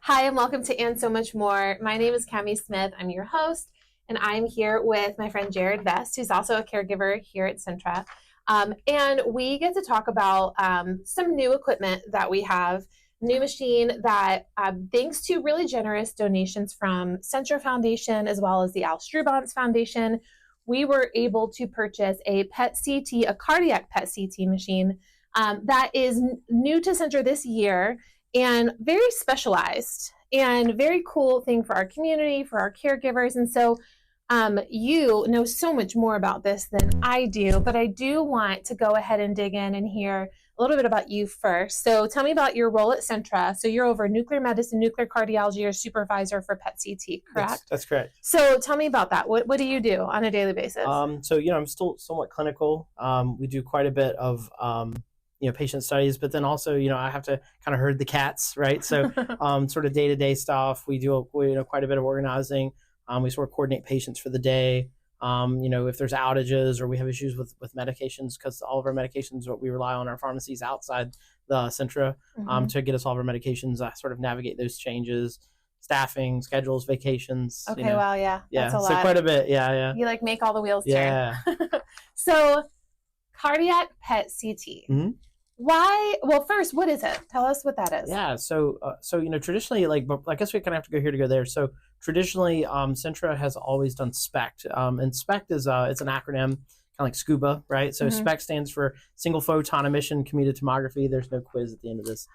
Hi, and welcome to And So Much More. My name is Cami Smith. I'm your host, and I'm here with my friend Jared Vest, who's also a caregiver here at Centra. And we get to talk about some new equipment that we have, new machine that, thanks to really generous donations from Centra Foundation as well as the Al Strubance Foundation, we were able to purchase a PET CT, a cardiac PET CT machine that is new to Centra this year and very specialized and very cool thing for our community, for our caregivers. And so you know so much more about this than I do, but I do want to go ahead and dig in and hear a little bit about you first. So tell me about your role at Centra. So you're over nuclear medicine, nuclear cardiology, or supervisor for PET CT, correct? That's correct. So tell me about that. What do you do on a daily basis? I'm still somewhat clinical. We do quite a bit of patient studies, but then also I have to kind of herd the cats, right? So sort of day-to-day stuff. We do quite a bit of organizing. We sort of coordinate patients for the day. If there's outages or we have issues with medications, because all of our medications, we rely on our pharmacies outside the Centra to get us all of our medications. I sort of navigate those changes, staffing, schedules, vacations. Okay, wow, yeah, that's a lot. So quite a bit, yeah. You make all the wheels turn. Yeah. So cardiac PET CT. Mm-hmm. Why? Well, first, what is it? Tell us what that is. Yeah. So traditionally, but I guess we kind of have to go here to go there. So traditionally, Centra has always done SPECT, and SPECT is it's an acronym, kind of like SCUBA, right? So SPECT stands for Single Photon Emission Commuted Tomography. There's no quiz at the end of this,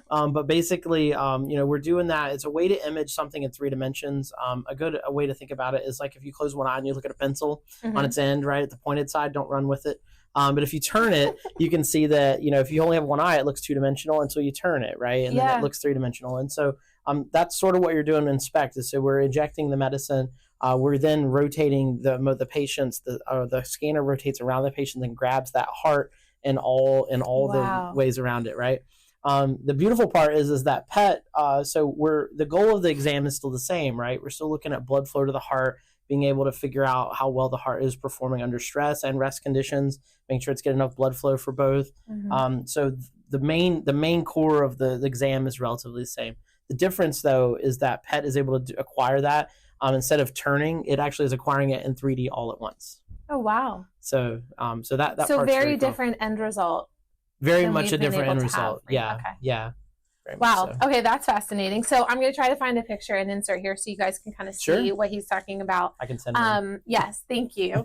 but basically, we're doing that. It's a way to image something in 3 dimensions. A way to think about it is like if you close one eye and you look at a pencil on its end, right at the pointed side, don't run with it. But if you turn it, you can see that, if you only have one eye, it looks 2-dimensional until you turn it, right? And then it looks 3-dimensional. And so that's sort of what you're doing in SPECT. Is so we're injecting the medicine. We're then rotating the patients. The scanner rotates around the patient and grabs that heart and all the ways around it, right? The beautiful part is that PET, the goal of the exam is still the same, right? We're still looking at blood flow to the heart, being able to figure out how well the heart is performing under stress and rest conditions, making sure it's getting enough blood flow for both. So the main core of the exam is relatively the same. The difference, though, is that PET is able to acquire that. Instead of turning, it actually is acquiring it in 3D all at once. Oh, wow. So that part's very different end result. Very much a different end result. Yeah. Okay. Yeah. Wow. So. Okay, that's fascinating. So I'm going to try to find a picture and insert here so you guys can kind of see what he's talking about. I can send it. Yes, thank you.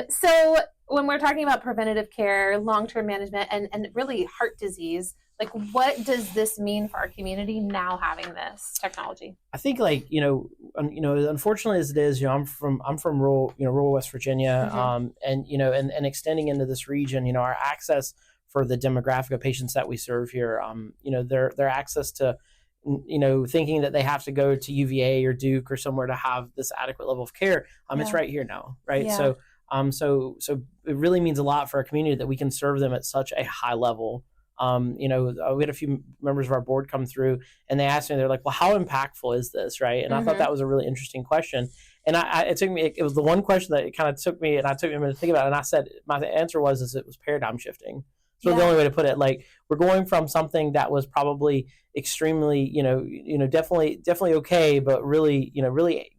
So when we're talking about preventative care, long-term management, and really heart disease, what does this mean for our community now having this technology? I think unfortunately as it is, I'm from rural West Virginia, and extending into this region, our access for the demographic of patients that we serve here, their access to, thinking that they have to go to UVA or Duke or somewhere to have this adequate level of care, it's right here now, right? Yeah. So it really means a lot for our community that we can serve them at such a high level. We had a few members of our board come through and they asked me, they're like, well, how impactful is this, right? And I thought that was a really interesting question. And it was the one question that it kind of took me a minute to think about it. And I said, my answer was it was paradigm shifting. So the only way to put it, we're going from something that was probably extremely, definitely okay, but really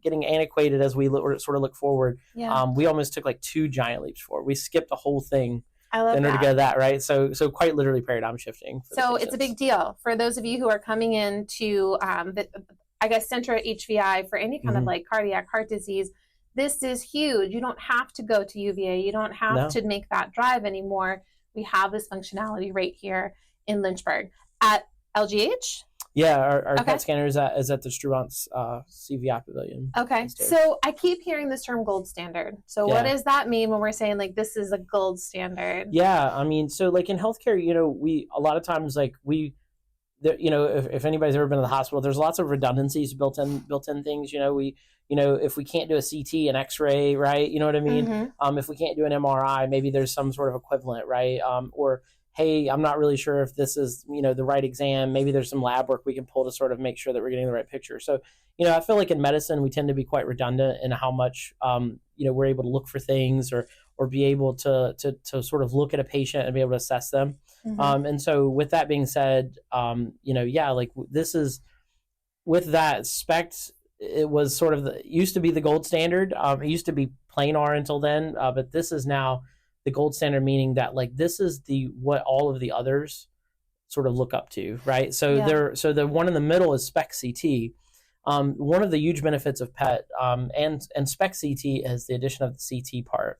getting antiquated as we sort of look forward. Yeah. We almost took 2 giant leaps forward. We skipped a whole thing. I love in order that. to get that, right? So quite literally paradigm shifting. So it's a big deal for those of you who are coming into, Centra HVI for any kind of cardiac heart disease. This is huge. You don't have to go to UVA. You don't have to make that drive anymore. We have this functionality right here in Lynchburg at LGH. Yeah, our PET scanner is at the Strubance CVI Pavilion. Okay, so I keep hearing this term gold standard. So what does that mean when we're saying this is a gold standard? Yeah, I mean, so in healthcare, we a lot of times if anybody's ever been to the hospital, there's lots of redundancies built in things. If we can't do a CT, an X-ray, right? You know what I mean? If we can't do an MRI, maybe there's some sort of equivalent, right? Or hey, I'm not really sure if this is, the right exam. Maybe there's some lab work we can pull to sort of make sure that we're getting the right picture. So, I feel like in medicine, we tend to be quite redundant in how much, we're able to look for things or be able to sort of look at a patient and be able to assess them. And so with that being said, this is with that, SPECT, it was sort of used to be the gold standard. It used to be plain R until then, but this is now the gold standard, meaning that like this is what all of the others sort of look up to, right? So the one in the middle is SPECT CT. One of the huge benefits of PET and SPECT CT is the addition of the CT part.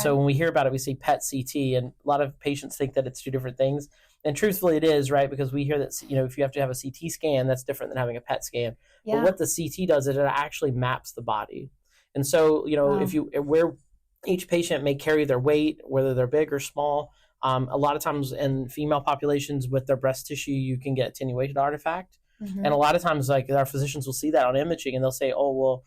So when we hear about it, we see PET CT, and a lot of patients think that it's two different things. And truthfully, it is, right? Because we hear that, if you have to have a CT scan, that's different than having a PET scan. Yeah. But what the CT does is it actually maps the body. And so, where each patient may carry their weight, whether they're big or small, a lot of times in female populations with their breast tissue, you can get attenuated artifact. Mm-hmm. And a lot of times, like, our physicians will see that on imaging, and they'll say, oh, well,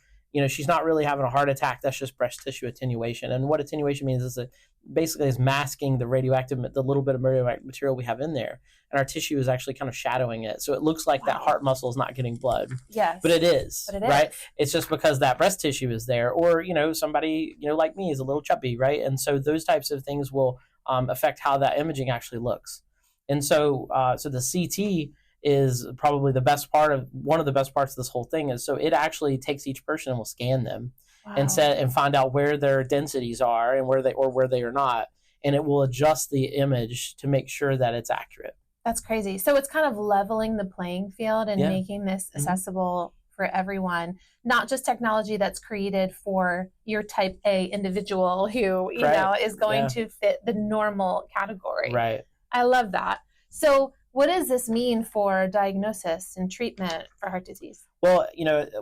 she's not really having a heart attack. That's just breast tissue attenuation. And what attenuation means is that basically is masking the little bit of radioactive material we have in there. And our tissue is actually kind of shadowing it. So it looks like that heart muscle is not getting blood. Yes. But it is, right? It's just because that breast tissue is there. Or, somebody, like me is a little chubby, right? And so those types of things will affect how that imaging actually looks. And so, the CT is probably one of the best parts of this whole thing is, so it actually takes each person and will scan them. Wow. and find out where their densities are and where they are not, and it will adjust the image to make sure that it's accurate. That's crazy. So it's kind of leveling the playing field and making this accessible for everyone, not just technology that's created for your type A individual who is going to fit the normal category. Right. I love that. So what does this mean for diagnosis and treatment for heart disease? Well,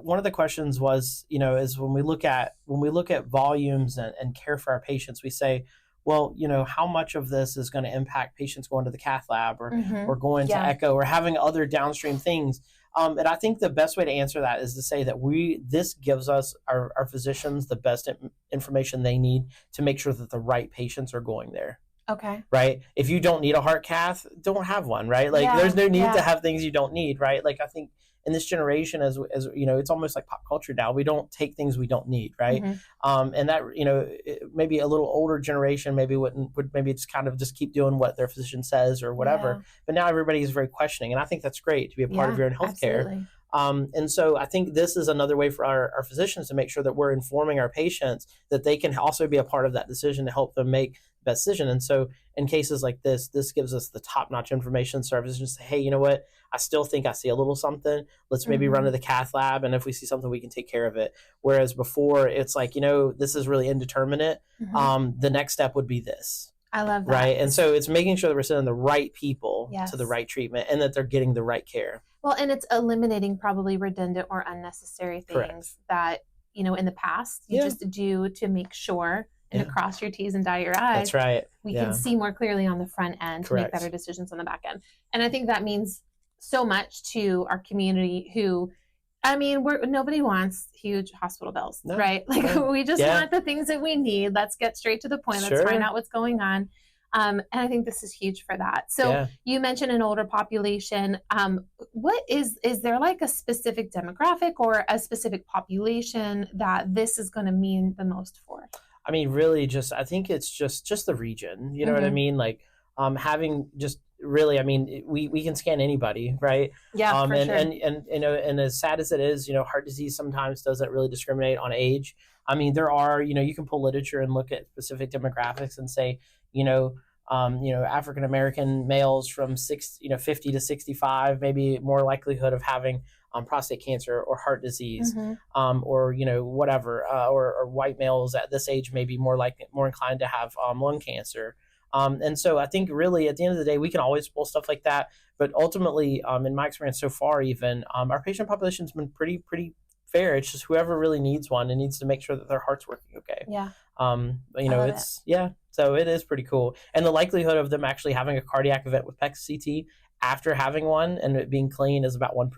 one of the questions was, is when we look at volumes and care for our patients, we say, well, how much of this is going to impact patients going to the cath lab or going to echo or having other downstream things? And I think the best way to answer that is to say that this gives us, our physicians, the best information they need to make sure that the right patients are going there. Okay. Right. If you don't need a heart cath, don't have one. Right. Like there's no need to have things you don't need. Right. Like I think in this generation, as it's almost like pop culture now. We don't take things we don't need. Right. Mm-hmm. And that maybe a little older generation maybe would maybe just kind of just keep doing what their physician says or whatever. Yeah. But now everybody is very questioning, and I think that's great to be a part of your own healthcare. Absolutely. And so I think this is another way for our physicians to make sure that we're informing our patients that they can also be a part of that decision to help them make the best decision. And so in cases like this gives us the top-notch information service and say, hey, you know what? I still think I see a little something. Let's maybe run to the cath lab, and if we see something, we can take care of it. Whereas before, it's like, this is really indeterminate. Mm-hmm. The next step would be this. I love that. Right. And so it's making sure that we're sending the right people to the right treatment and that they're getting the right care. Well, and it's eliminating probably redundant or unnecessary things that, in the past you just do to make sure and to cross your T's and dot your I's. That's right. We can see more clearly on the front end to make better decisions on the back end. And I think that means so much to our community who, nobody wants huge hospital bills, right? Like we just want the things that we need. Let's get straight to the point. Let's find out what's going on. And I think this is huge for that. So you mentioned an older population. What is there like a specific demographic or a specific population that this is going to mean the most for? I mean, really I think it's just the region, you know what I mean? Like, having just really, we can scan anybody, right? Yeah, for sure. And as sad as it is, heart disease sometimes doesn't really discriminate on age. There are, you can pull literature and look at specific demographics and say, African American males from 50 to 65, maybe more likelihood of having prostate cancer or heart disease, or whatever, or white males at this age may be more inclined to have lung cancer. And so I think really at the end of the day, we can always pull stuff like that. But ultimately, in my experience so far, even our patient population has been pretty fair. It's just whoever really needs one and needs to make sure that their heart's working okay. Yeah. So it is pretty cool. And the likelihood of them actually having a cardiac event with PET CT after having one and it being clean is about 1%.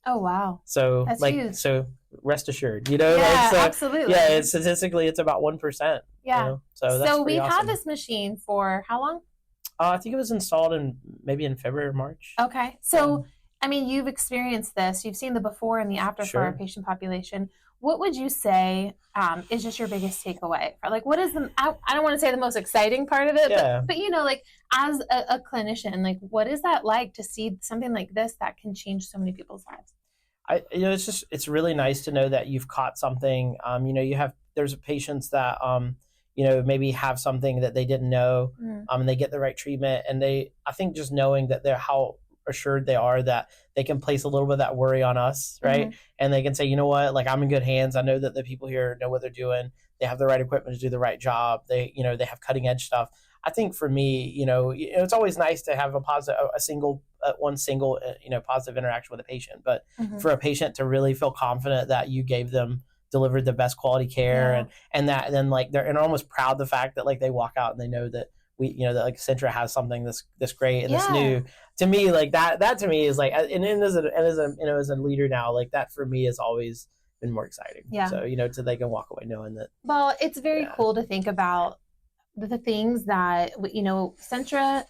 Oh, wow. So that's huge. So rest assured, absolutely. Yeah, statistically it's about 1%. Yeah. So that's we awesome. had this machine for how long? I think it was installed in February or March. Okay. So, you've experienced this. You've seen the before and the after for our patient population. What would you say is just your biggest takeaway? Or like, what is I don't want to say the most exciting part of it, but like as a clinician, like what is that like to see something like this that can change so many people's lives? It's really nice to know that you've caught something. There's patients that, maybe have something that they didn't know, and they get the right treatment. And I think just knowing that how assured they are that they can place a little bit of that worry on us, right? And they can say, you know what, like, I'm in good hands. I know that the people here know what they're doing. They have the right equipment to do the right job. They have cutting edge stuff. I think for me, it's always nice to have one single positive interaction with a patient, but for a patient to really feel confident that you delivered the best quality care, and that then like they're almost proud of the fact that like they walk out and they know that that like Centra has something this great and this new. To me, like that to me is like, and as a leader now, like that for me has always been more exciting. So so they can walk away knowing that. Well, it's very cool to think about the things that Centra,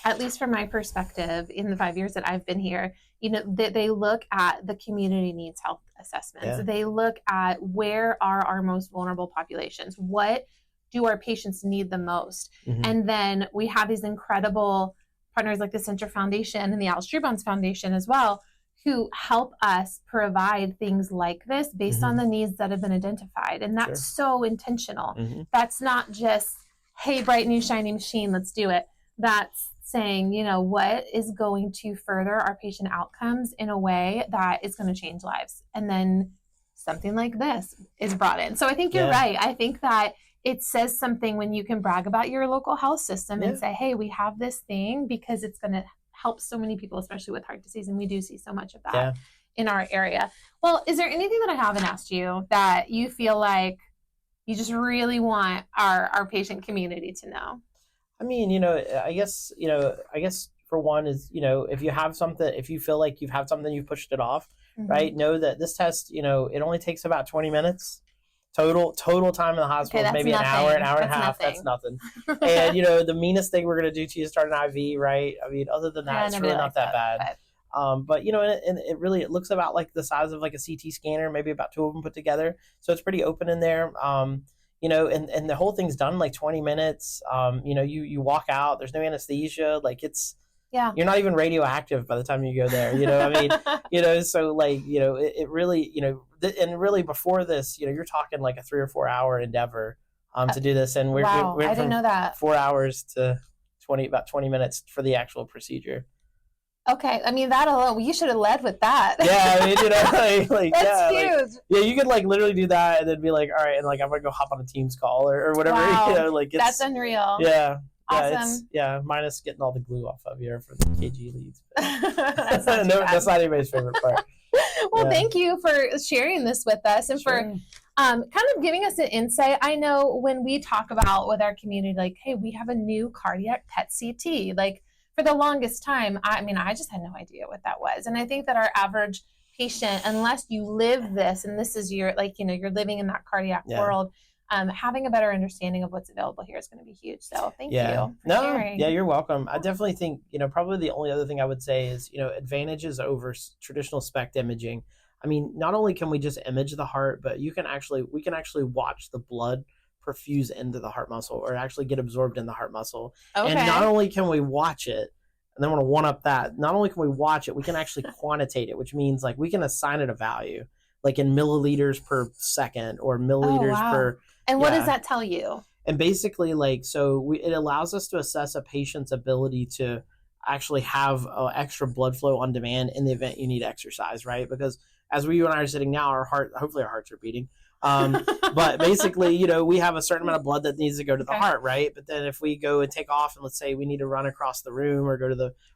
at least from my perspective, in the 5 years that I've been here, they look at the community needs health assessments. They look at where are our most vulnerable populations, what do our patients need the most, and then we have these incredible partners like the Centra Foundation and the Al Strubans Foundation as well, who help us provide things like this based on the needs that have been identified. And that's so intentional. That's not just, hey, bright new shiny machine, let's do it. That's saying, what is going to further our patient outcomes in a way that is going to change lives. And then something like this is brought in. So I think you're right. I think that it says something when you can brag about your local health system and say, hey, we have this thing, because it's going to help so many people, especially with heart disease. And we do see so much of that in our area. Well, is there anything that I haven't asked you that you feel like you just really want our patient community to know? I mean, I guess for one is, if you feel like you've had something, you've pushed it off, right? Know that this test, it only takes about 20 minutes. Total time in the hospital is maybe an hour and a half. That's nothing. And the meanest thing we're going to do to you is start an IV, right? I mean, other than that, it's really not that bad. But and it looks about like the size of like a CT scanner, maybe about two of them put together. So it's pretty open in there. And the whole thing's done in like 20 minutes. You walk out, there's no anesthesia, like you're not even radioactive by the time you go there, I mean, so like, it really, and really before this, you're talking like a 3 or 4 hour endeavor, to do this. And we're I didn't know that. 4 hours to about 20 minutes for the actual procedure. Okay, I mean, that alone, you should have led with that. Yeah, I mean, like that's huge. Like, you could like literally do that and then be like, all right, and like I'm gonna go hop on a Teams call or whatever. Wow. Like that's unreal. Yeah. Awesome. Minus getting all the glue off of here for the KG leads. That's not anybody's favorite part. Well, thank you for sharing this with us and for kind of giving us an insight. I know when we talk about with our community, like, hey, we have a new cardiac PET CT, like for the longest time, I just had no idea what that was. And I think that our average patient, unless you live this, and this is your, like, you're living in that cardiac world, having a better understanding of what's available here is going to be huge. So thank you for sharing. Yeah, you're welcome. I definitely think, probably the only other thing I would say is, advantages over traditional SPECT imaging. I mean, not only can we just image the heart, but we can actually watch the blood perfuse into the heart muscle or actually get absorbed in the heart muscle. Okay. And not only can we watch it, and then I want to one up that, not only can we watch it, we can actually quantitate it, which means like we can assign it a value, like in milliliters per second or milliliters per. And what does that tell you? And basically, like, it allows us to assess a patient's ability to actually have extra blood flow on demand in the event you need exercise, right? Because as you and I are sitting now, hopefully our hearts are beating. But basically, we have a certain amount of blood that needs to go to the heart, right? But then if we go and take off and let's say we need to run across the room or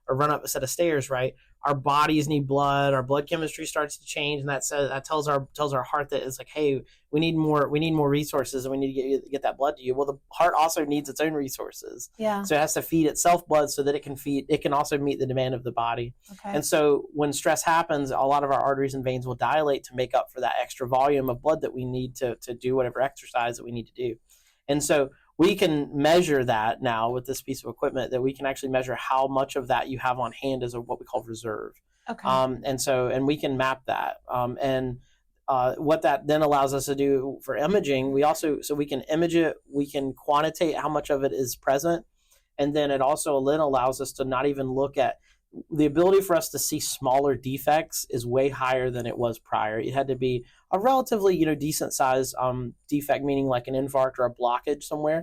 or run up a set of stairs, right? Our bodies need blood, our blood chemistry starts to change, and that tells our heart that it's like, hey, we need more resources, and we need to get that blood to you. Well, the heart also needs its own resources. Yeah. So it has to feed itself blood so that it can also meet the demand of the body. Okay. And so when stress happens, a lot of our arteries and veins will dilate to make up for that extra volume of blood that we need to do whatever exercise that we need to do. And so we can measure that now with this piece of equipment, that we can actually measure how much of that you have on hand as what we call reserve. Okay. And we can map that. What that then allows us to do for imaging, we can image it, we can quantitate how much of it is present. And then it also then allows us to not even look at the ability for us to see smaller defects is way higher than it was prior. It had to be a relatively, decent size defect, meaning like an infarct or a blockage somewhere,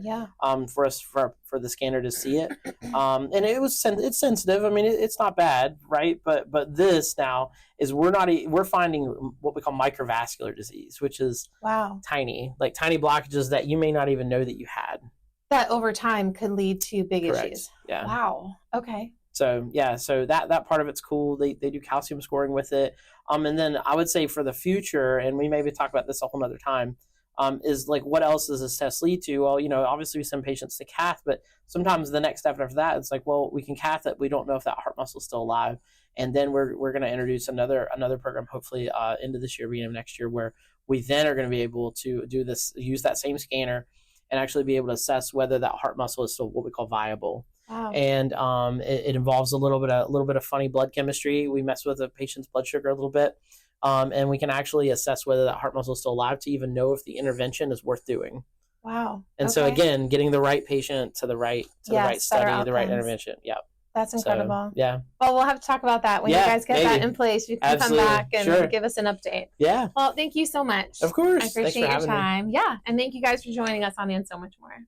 for us for the scanner to see it. And it's sensitive. I mean, it's not bad, right? But this now is we're finding what we call microvascular disease, which is tiny blockages that you may not even know that you had. That over time could lead to big issues. Yeah. Wow. Okay. So that part of it's cool. They do calcium scoring with it. And then I would say for the future, and we maybe talk about this a whole nother time, is like, what else does this test lead to? Well, obviously we send patients to cath, but sometimes the next step after that, it's like, well, we can cath it. We don't know if that heart muscle is still alive. And then we're going to introduce another program, hopefully into this year, beginning of next year, where we then are going to be able to use that same scanner and actually be able to assess whether that heart muscle is still what we call viable. Wow. And it involves a little bit of funny blood chemistry. We mess with the patient's blood sugar a little bit, and we can actually assess whether that heart muscle is still alive to even know if the intervention is worth doing. Wow. And so again, getting the right patient to the right study, the right intervention. Yeah. That's incredible. So, well, we'll have to talk about that when you guys get that in place. You can come back and give us an update. Yeah. Well, thank you so much. Of course. I appreciate your time. Yeah. And thank you guys for joining us on And So Much More.